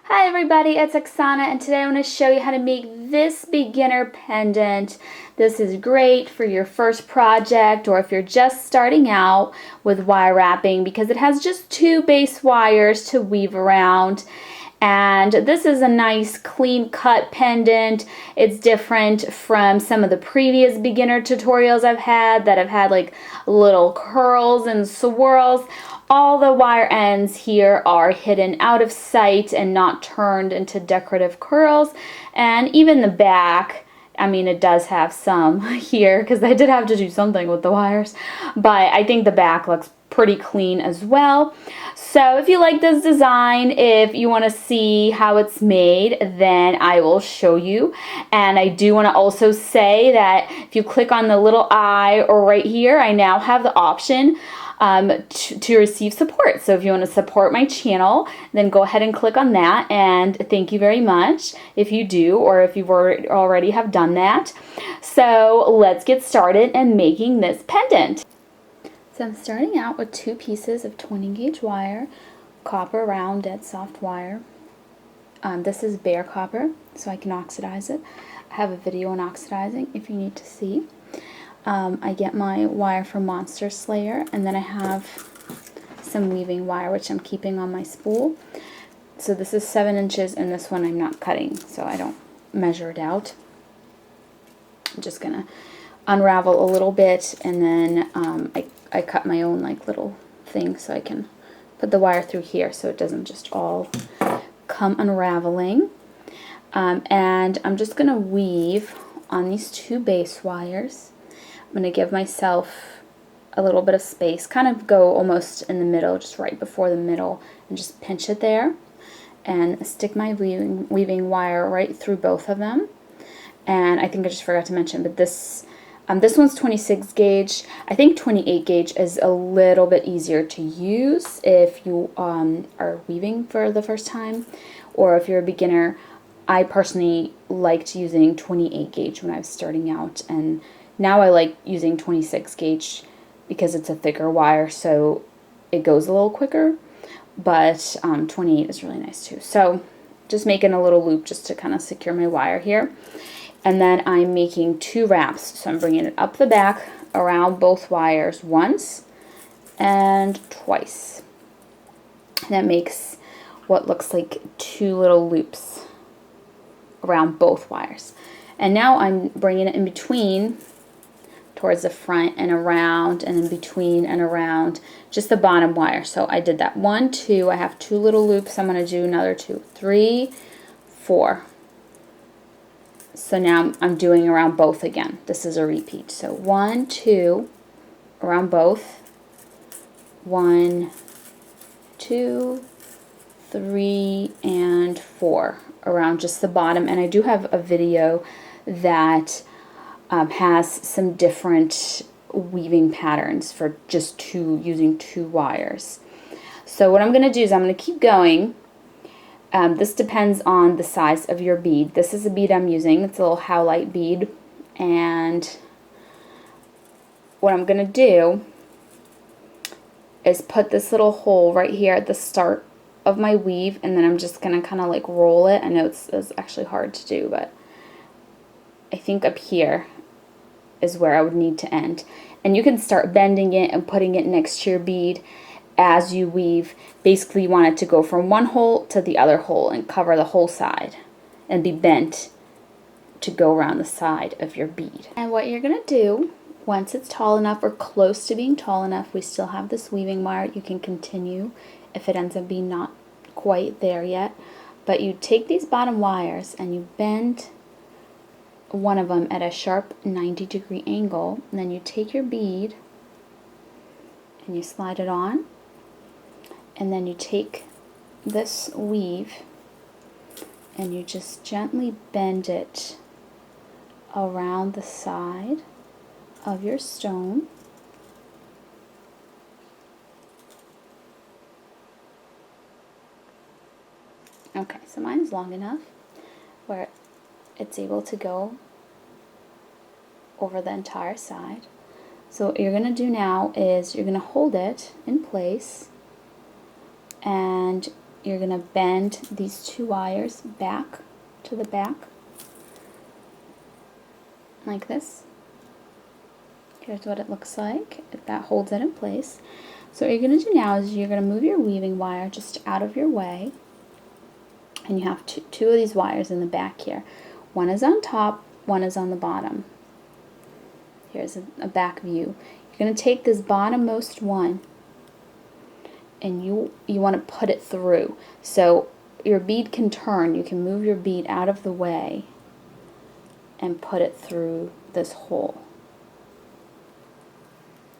Hi everybody, it's Oksana, and today I'm going to show you how to make this beginner pendant. This is great for your first project or if you're just starting out with wire wrapping because it has just 2 base wires to weave around. And this is a nice clean cut pendant. It's different from some of the previous beginner tutorials I've had that have had like little curls and swirls. All the wire ends here are hidden out of sight and not turned into decorative curls. And even the back, I mean, it does have some here because I did have to do something with the wires, but I think the back looks pretty clean as well. So if you like this design, if you want to see how it's made, then I will show you. And I do want to also say that if you click on the little eye or right here, I now have the option to receive support. So if you want to support my channel, then go ahead and click on that, and thank you very much if you do, or if you've already have done that. So let's get started in making this pendant. So I'm starting out with 2 pieces of 20 gauge wire, copper round dead soft wire. This is bare copper, so I can oxidize it. I have a video on oxidizing if you need to see. I get my wire from Monster Slayer, and then I have some weaving wire which I'm keeping on my spool. So this is 7 inches, and this one I'm not cutting, so I don't measure it out. I'm just gonna unravel a little bit, and then I cut my own like little thing so I can put the wire through here so it doesn't just all come unraveling. And I'm just gonna weave on these 2 base wires. I'm going to give myself a little bit of space, kind of go almost in the middle, just right before the middle, and just pinch it there and stick my weaving wire right through both of them. And I think I just forgot to mention, but this one's 26 gauge. I think 28 gauge is a little bit easier to use if you are weaving for the first time, or if you're a beginner. I personally liked using 28 gauge when I was starting out, and now I like using 26 gauge because it's a thicker wire, so it goes a little quicker, but 28 is really nice too. So just making a little loop just to kind of secure my wire here. And then I'm making 2 wraps, so I'm bringing it up the back around both wires once and twice. And that makes what looks like 2 little loops around both wires. And now I'm bringing it in between towards the front and around, and in between and around just the bottom wire. So I did that 1, 2, I have 2 little loops. I'm going to do another 2, 3, 4. So now I'm doing around both again. This is a repeat. So 1, 2 around both. 1, 2, 3, and 4 around just the bottom. And I do have a video that has some different weaving patterns for just using 2 wires. So what I'm going to do is I'm going to keep going. This depends on the size of your bead. This is a bead I'm using. It's a little howlite bead. And what I'm going to do is put this little hole right here at the start of my weave, and then I'm just going to kind of like roll it. I know it's actually hard to do, but I think up here is where I would need to end. And you can start bending it and putting it next to your bead as you weave. Basically you want it to go from one hole to the other hole and cover the whole side and be bent to go around the side of your bead. And what you're going to do, once it's tall enough or close to being tall enough, we still have this weaving wire. You can continue if it ends up being not quite there yet. But you take these bottom wires and you bend one of them at a sharp 90-degree angle, and then you take your bead and you slide it on, and then you take this weave and you just gently bend it around the side of your stone. Okay, so mine's long enough where it's able to go over the entire side. So what you're going to do now is you're going to hold it in place, and you're going to bend these 2 wires back to the back, like this. Here's what it looks like. That holds it in place. So what you're going to do now is you're going to move your weaving wire just out of your way, and you have two of these wires in the back here. One is on top, one is on the bottom. Here's a back view. You're going to take this bottommost one, and you want to put it through. So your bead can turn. You can move your bead out of the way and put it through this hole.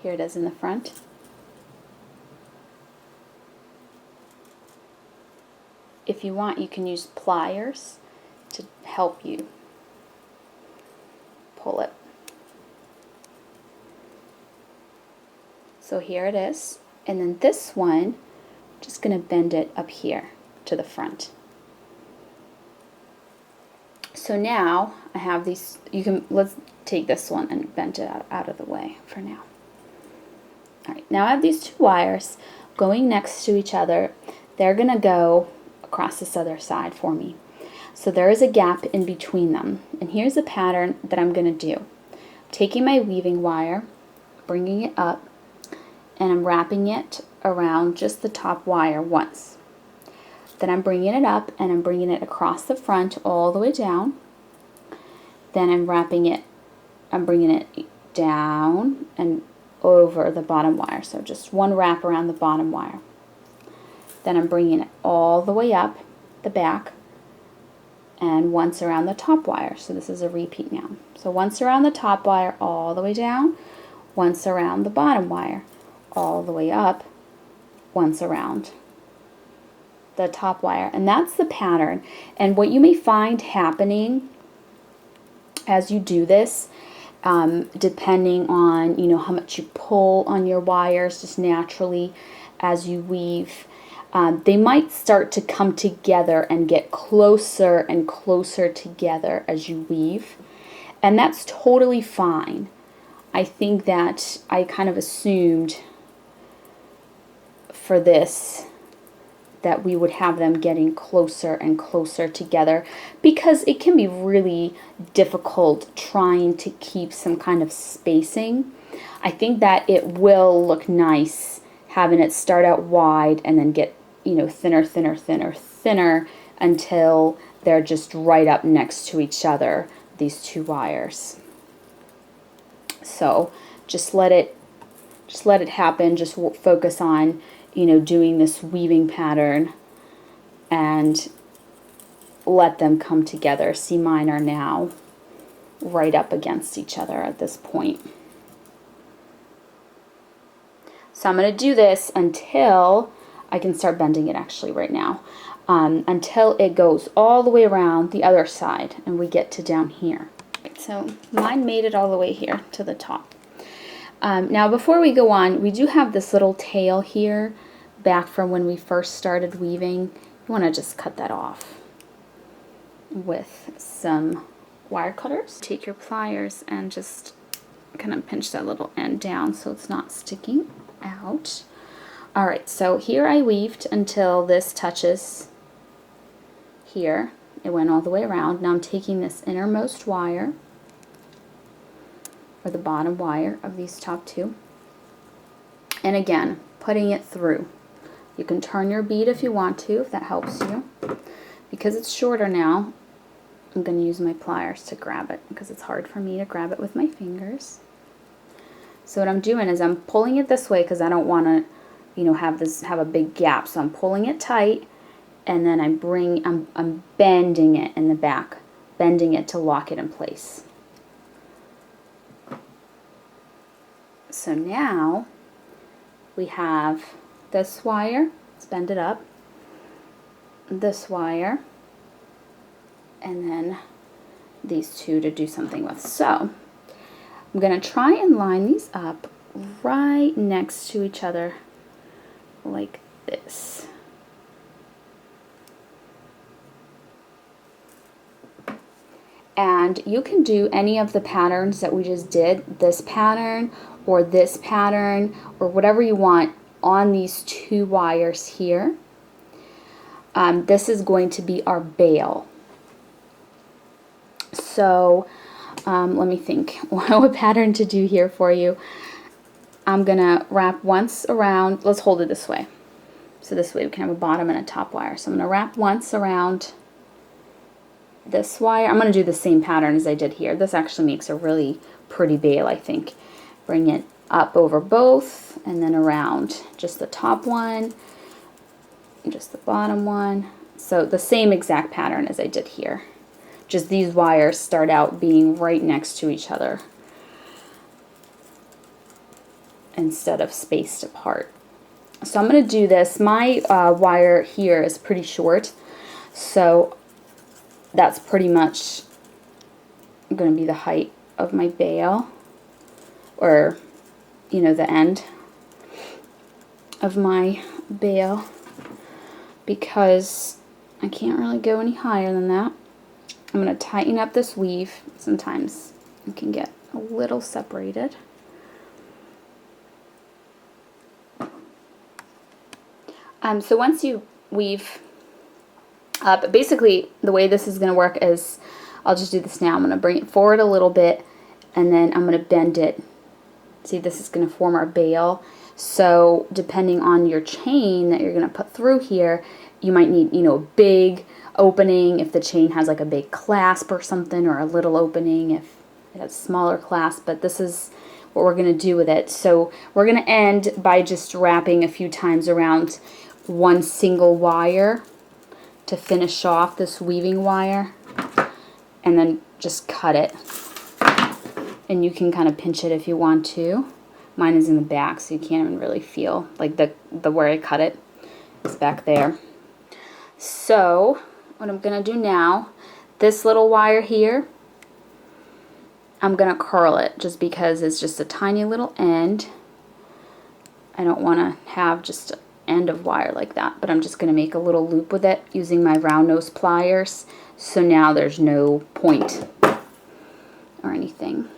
Here it is in the front. If you want, you can use pliers to help you pull it. So here it is. And then this one, just going to bend it up here to the front. So now I have these, let's take this one and bend it out of the way for now. Alright, now I have these 2 wires going next to each other. They're going to go across this other side for me. So there is a gap in between them. And here's the pattern that I'm going to do. I'm taking my weaving wire, bringing it up, and I'm wrapping it around just the top wire once. Then I'm bringing it up and I'm bringing it across the front all the way down. Then I'm bringing it down and over the bottom wire. So just one wrap around the bottom wire. Then I'm bringing it all the way up the back and once around the top wire. So this is a repeat now. So once around the top wire all the way down, once around the bottom wire all the way up, once around the top wire. And that's the pattern. And what you may find happening as you do this, depending on how much you pull on your wires just naturally as you weave, they might start to come together and get closer and closer together as you weave, and that's totally fine. I think that I kind of assumed for this that we would have them getting closer and closer together, because it can be really difficult trying to keep some kind of spacing. I think that it will look nice having it start out wide and then get thinner, thinner, thinner, thinner until they're just right up next to each other, these 2 wires. So just let it happen. Just focus on doing this weaving pattern and let them come together. See, mine are now right up against each other at this point. So I'm going to do this until I can start bending it actually right now, until it goes all the way around the other side and we get to down here. So mine made it all the way here to the top. Now before we go on, we do have this little tail here back from when we first started weaving. You want to just cut that off with some wire cutters. Take your pliers and just kind of pinch that little end down so it's not sticking out. Alright, so here I weaved until this touches here. It went all the way around. Now I'm taking this innermost wire, or the bottom wire of these top 2, and again putting it through. You can turn your bead if you want to, if that helps you. Because it's shorter now, I'm going to use my pliers to grab it because it's hard for me to grab it with my fingers. So what I'm doing is I'm pulling it this way because I don't want to have a big gap. So I'm pulling it tight, and then I'm bending it in the back, bending it to lock it in place. So now we have this wire, let's bend it up, this wire, and then these 2 to do something with. So I'm going to try and line these up right next to each other like this. And you can do any of the patterns that we just did, this pattern or whatever you want, on these 2 wires here. this is going to be our bail. So let me think what pattern to do here for you. I'm gonna wrap once around, let's hold it this way. So this way we can have a bottom and a top wire. So I'm gonna wrap once around this wire. I'm gonna do the same pattern as I did here. This actually makes a really pretty bail, I think. Bring it up over both and then around just the top one, just the bottom one. So the same exact pattern as I did here. Just these wires start out being right next to each other instead of spaced apart. So I'm going to do this. My wire here is pretty short, so that's pretty much going to be the height of my bail, or you know, the end of my bail, because I can't really go any higher than that. I'm going to tighten up this weave. Sometimes it can get a little separated. So once you weave up, basically the way this is going to work is, I'll just do this now. I'm going to bring it forward a little bit and then I'm going to bend it. See, this is going to form our bail. So depending on your chain that you're going to put through here, you might need, you know, a big opening if the chain has like a big clasp or something, or a little opening if it has a smaller clasp. But this is what we're going to do with it. So we're going to end by just wrapping a few times around one single wire to finish off this weaving wire, and then just cut it. And you can kind of pinch it if you want to. Mine is in the back, so you can't even really feel, like the where I cut it is back there. So what I'm going to do now, this little wire here, I'm going to curl it just because it's just a tiny little end. I don't want to have just an end of wire like that, but I'm just going to make a little loop with it using my round nose pliers. So now there's no point or anything.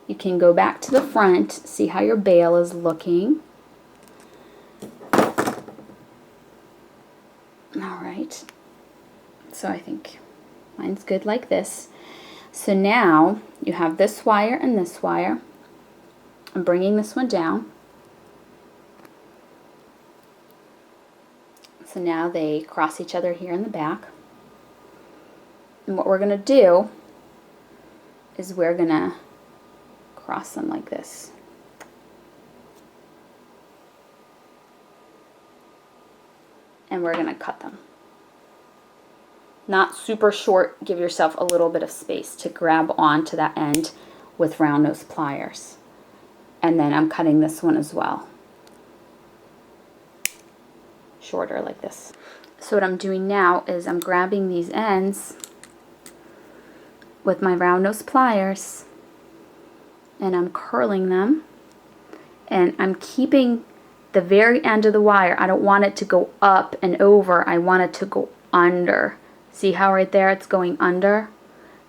You can go back to the front, see how your bail is looking. Alright, so I think mine's good like this. So now you have this wire and this wire. I'm bringing this one down. So now they cross each other here in the back. And what we're going to do is we're going to cross them like this. And we're going to cut them. Not super short, give yourself a little bit of space to grab onto that end with round nose pliers. And then I'm cutting this one as well. Shorter like this. So what I'm doing now is I'm grabbing these ends with my round nose pliers and I'm curling them, and I'm keeping the very end of the wire. I don't want it to go up and over. I want it to go under. See how right there it's going under?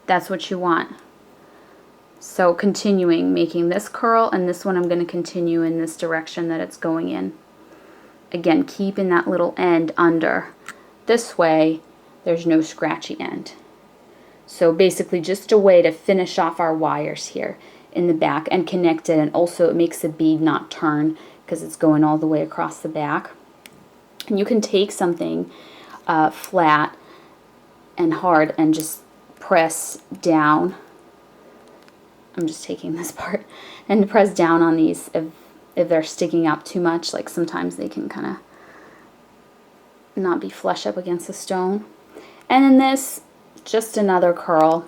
That's what you want. So continuing making this curl, and this one I'm going to continue in this direction that it's going in. Again, keeping that little end under. This way there's no scratchy end. So basically just a way to finish off our wires here in the back and connect it, and also it makes the bead not turn because it's going all the way across the back. And you can take something flat and hard and just press down. I'm just taking this part and press down on these if they're sticking up too much. Like sometimes they can kind of not be flush up against the stone. And then this, just another curl.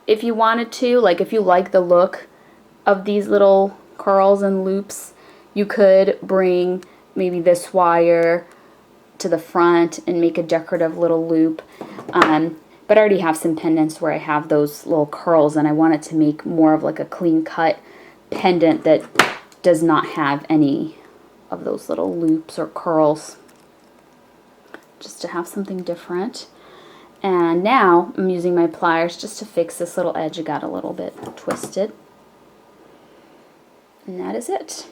If you wanted to, like if you like the look of these little curls and loops, you could bring maybe this wire to the front and make a decorative little loop. But I already have some pendants where I have those little curls, and I wanted to make more of like a clean cut pendant that does not have any of those little loops or curls, just to have something different. And now I'm using my pliers just to fix this little edge. It got a little bit twisted. And that is it.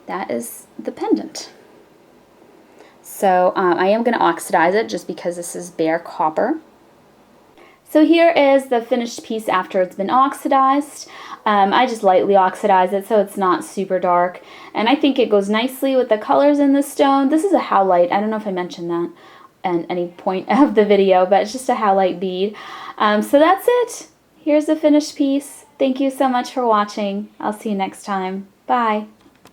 that is the pendant. So I am going to oxidize it just because this is bare copper. So here is the finished piece after it's been oxidized. I just lightly oxidize it so it's not super dark. And I think it goes nicely with the colors in the stone. This is a howlite. I don't know if I mentioned that at any point of the video, but it's just a howlite bead. So that's it. Here's the finished piece. Thank you so much for watching. I'll see you next time. Bye.